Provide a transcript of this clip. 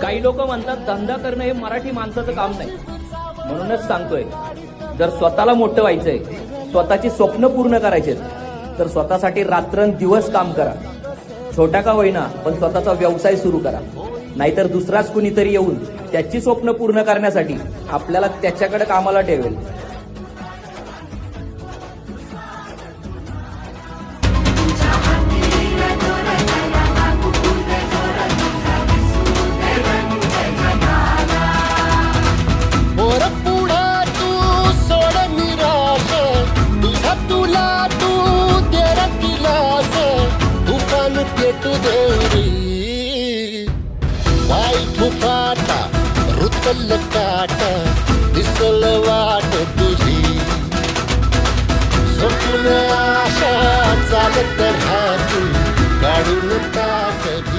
काही लोक म्हणतात धंदा करणं हे मराठी माणसाचं काम नाही. म्हणूनच सांगतोय, जर स्वतःला मोठं व्हायचंय, स्वतःची स्वप्न पूर्ण करायचे तर स्वतःसाठी रात्रंदिवस काम करा. छोटा का होईना पण स्वतःचा व्यवसाय सुरू करा. नाहीतर दुसराच कुणीतरी येऊन त्याची स्वप्न पूर्ण करण्यासाठी आपल्याला त्याच्याकडे कामाला ठेवेल. रुतल काटा दिसल वाट तुझी, स्वप्न आशा चालत राहती काढून टाक.